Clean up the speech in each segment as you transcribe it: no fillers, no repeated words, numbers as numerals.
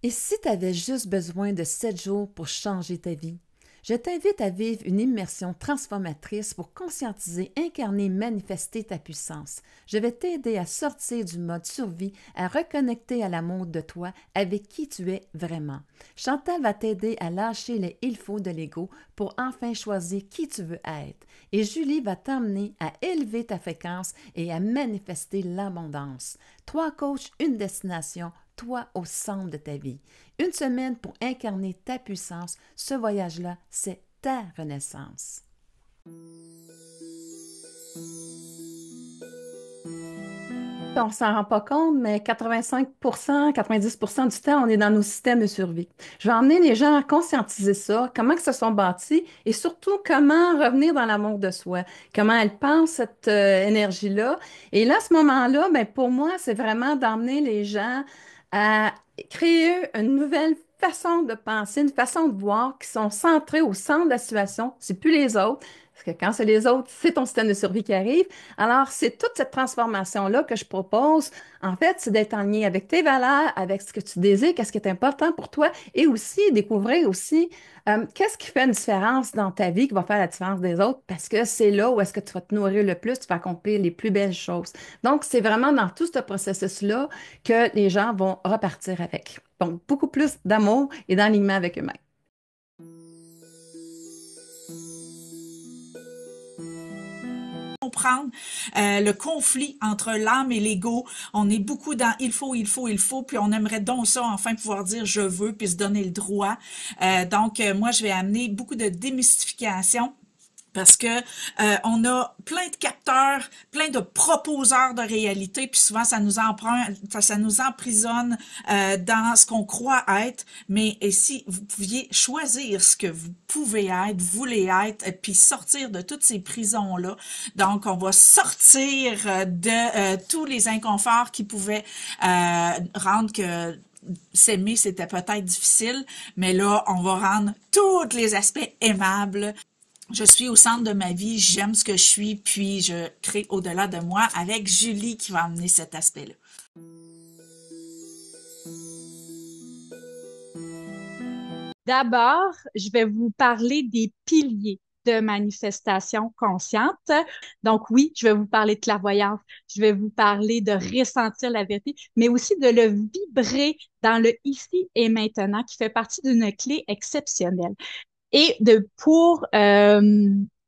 Et si tu avais juste besoin de 7 jours pour changer ta vie? Je t'invite à vivre une immersion transformatrice pour conscientiser, incarner, manifester ta puissance. Je vais t'aider à sortir du mode survie, à reconnecter à l'amour de toi, avec qui tu es vraiment. Chantal va t'aider à lâcher les il faut de l'ego pour enfin choisir qui tu veux être. Et Julie va t'emmener à élever ta fréquence et à manifester l'abondance. 3 coachs, une destination, toi au centre de ta vie. Une semaine pour incarner ta puissance. Ce voyage-là, c'est ta renaissance. On s'en rend pas compte, mais 85%, 90% du temps, on est dans nos systèmes de survie. Je vais emmener les gens à conscientiser ça, comment ils se sont bâtis et surtout comment revenir dans l'amour de soi, comment elles pensent cette énergie-là. Et là, à ce moment-là, ben, pour moi, c'est vraiment d'emmener les gens à créer une nouvelle façon de penser, une façon de voir qui sont centrés au centre de la situation. C'est plus les autres. Parce que quand c'est les autres, c'est ton système de survie qui arrive. Alors, c'est toute cette transformation-là que je propose. En fait, c'est d'être en lien avec tes valeurs, avec ce que tu désires, qu'est-ce qui est important pour toi, et aussi découvrir aussi qu'est-ce qui fait une différence dans ta vie, qui va faire la différence des autres, parce que c'est là où est-ce que tu vas te nourrir le plus, tu vas accomplir les plus belles choses. Donc, c'est vraiment dans tout ce processus-là que les gens vont repartir avec. Donc, beaucoup plus d'amour et d'alignement avec eux-mêmes. Comprendre le conflit entre l'âme et l'ego. On est beaucoup dans il faut, puis on aimerait donc ça enfin pouvoir dire je veux, puis se donner le droit. Moi, je vais amener beaucoup de démystification parce que on a plein de capteurs, plein de proposeurs de réalité, puis souvent ça nous emprisonne dans ce qu'on croit être. Mais et si vous pouviez choisir ce que vous pouvez être, voulez être, puis sortir de toutes ces prisons-là. Donc, on va sortir de tous les inconforts qui pouvaient rendre que s'aimer, c'était peut-être difficile, mais là, on va rendre tous les aspects aimables. Je suis au centre de ma vie, j'aime ce que je suis, puis je crée au-delà de moi avec Julie qui va amener cet aspect-là. D'abord, je vais vous parler des piliers de manifestation consciente. Donc oui, je vais vous parler de clairvoyance, je vais vous parler de ressentir la vérité, mais aussi de le vibrer dans le ici et maintenant, qui fait partie d'une clé exceptionnelle et de pour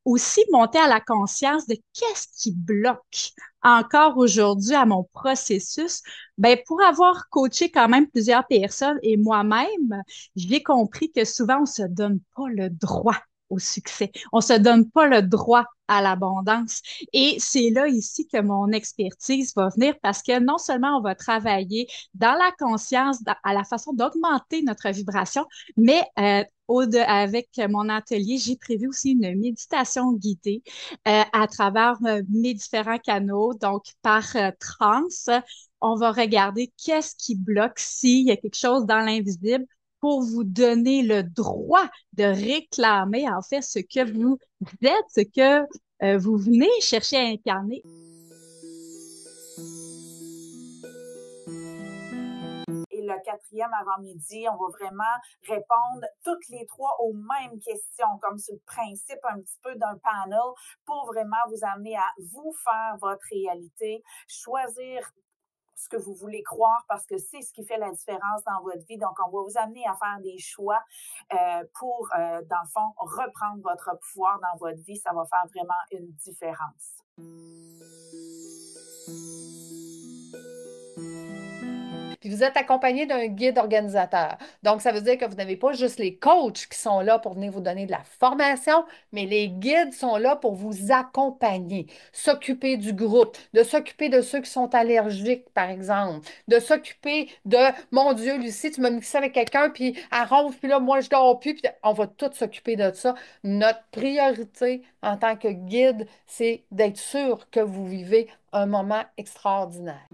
aussi monter à la conscience de qu'est-ce qui bloque encore aujourd'hui à mon processus. Ben, pour avoir coaché quand même plusieurs personnes et moi-même, j'ai compris que souvent on se donne pas le droit au succès. On se donne pas le droit à l'abondance. Et c'est là ici que mon expertise va venir parce que non seulement on va travailler dans la conscience, à la façon d'augmenter notre vibration, mais avec mon atelier, j'ai prévu aussi une méditation guidée à travers mes différents canaux. Donc, par transe, on va regarder qu'est-ce qui bloque s'il y a quelque chose dans l'invisible pour vous donner le droit de réclamer en fait ce que vous êtes, ce que vous venez chercher à incarner. Et le quatrième avant-midi, on va vraiment répondre toutes les trois aux mêmes questions, comme sur le principe un petit peu d'un panel, pour vraiment vous amener à vous faire votre réalité, choisir ce que vous voulez croire parce que c'est ce qui fait la différence dans votre vie. Donc, on va vous amener à faire des choix pour, dans le fond, reprendre votre pouvoir dans votre vie. Ça va faire vraiment une différence. Puis vous êtes accompagné d'un guide organisateur. Donc, ça veut dire que vous n'avez pas juste les coachs qui sont là pour venir vous donner de la formation, mais les guides sont là pour vous accompagner, s'occuper du groupe, de s'occuper de ceux qui sont allergiques, par exemple, de s'occuper de, mon Dieu, Lucie, tu m'as mixé avec quelqu'un, puis elle ronfle, puis là, moi, je dors plus, puis on va tous s'occuper de ça. Notre priorité en tant que guide, c'est d'être sûr que vous vivez un moment extraordinaire.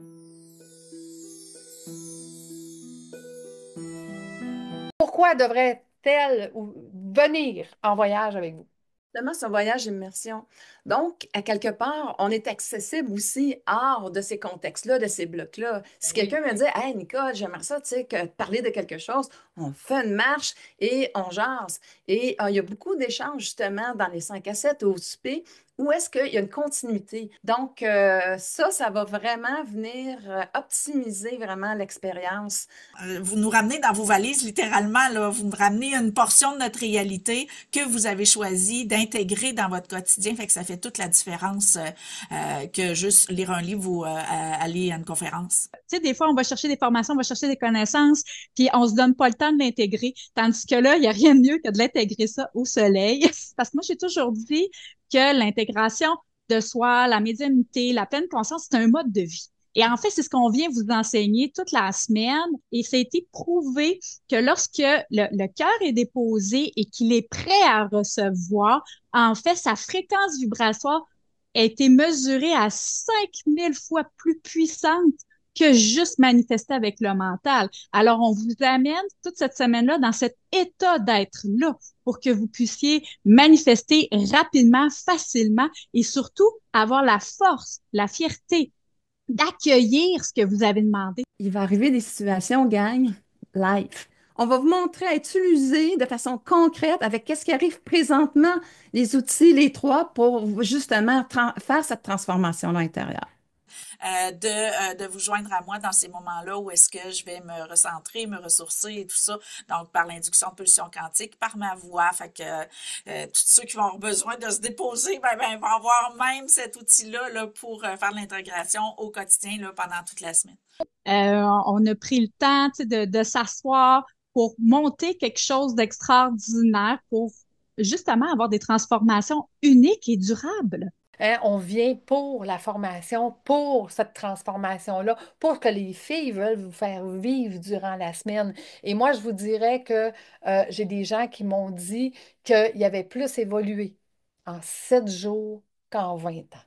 Pourquoi devrait-elle venir en voyage avec vous? Justement, c'est un voyage immersion. Donc, à quelque part, on est accessible aussi hors de ces contextes-là, de ces blocs-là. Si quelqu'un me dit, Hey, Nicole, j'aimerais ça, tu sais, parler de quelque chose, on fait une marche et on jase. Et il y a beaucoup d'échanges, justement, dans les 5 à 7 au souper, où est-ce qu'il y a une continuité. Donc, ça va vraiment venir optimiser vraiment l'expérience. Vous nous ramenez dans vos valises, littéralement, là. Vous me ramenez une portion de notre réalité que vous avez choisi d'intégrer dans votre quotidien. Fait que ça fait toute la différence que juste lire un livre ou aller à une conférence. Tu sais, des fois, on va chercher des formations, on va chercher des connaissances, puis on se donne pas le temps de l'intégrer. Tandis que là, il y a rien de mieux que de l'intégrer ça au soleil. Parce que moi, j'ai toujours dit que l'intégration de soi, la médiumnité, la pleine conscience, c'est un mode de vie. Et en fait, c'est ce qu'on vient vous enseigner toute la semaine. Et ça a été prouvé que lorsque le cœur est déposé et qu'il est prêt à recevoir, en fait, sa fréquence vibratoire a été mesurée à 5000 fois plus puissante que juste manifester avec le mental. Alors, on vous amène toute cette semaine-là dans cet état d'être-là pour que vous puissiez manifester rapidement, facilement et surtout avoir la force, la fierté d'accueillir ce que vous avez demandé. Il va arriver des situations, gang, live. On va vous montrer à utiliser de façon concrète avec qu'est-ce qui arrive présentement, les outils, les trois, pour justement faire cette transformation à l'intérieur. De vous joindre à moi dans ces moments-là où est-ce que je vais me recentrer, me ressourcer et tout ça. Donc, par l'induction de pulsion quantique, par ma voix. Fait que tous ceux qui vont avoir besoin de se déposer, vont avoir même cet outil-là là, pour faire l'intégration au quotidien là, pendant toute la semaine. On a pris le temps de s'asseoir pour monter quelque chose d'extraordinaire pour justement avoir des transformations uniques et durables. Hein, on vient pour la formation, pour cette transformation-là, pour que les filles veulent vous faire vivre durant la semaine. Et moi, je vous dirais que j'ai des gens qui m'ont dit qu'ils avaient plus évolué en 7 jours qu'en 20 ans.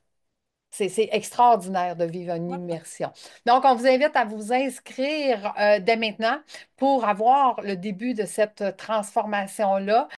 C'est extraordinaire de vivre une Ouais. immersion. Donc, on vous invite à vous inscrire dès maintenant pour avoir le début de cette transformation-là.